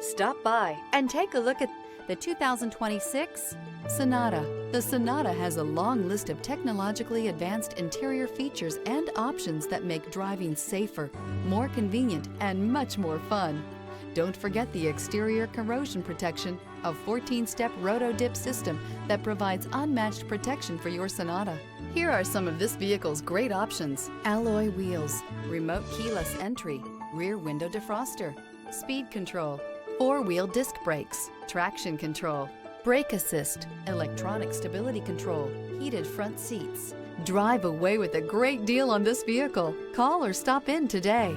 Stop by and take a look at the 2026 Sonata. The Sonata has a long list of technologically advanced interior features and options that make driving safer, more convenient, and much more fun. Don't forget the exterior corrosion protection, a 14-step roto-dip system that provides unmatched protection for your Sonata. Here are some of this vehicle's great options: alloy wheels, remote keyless entry, rear window defroster, speed control, four-wheel disc brakes, traction control, brake assist, electronic stability control, heated front seats. Drive away with a great deal on this vehicle. Call or stop in today.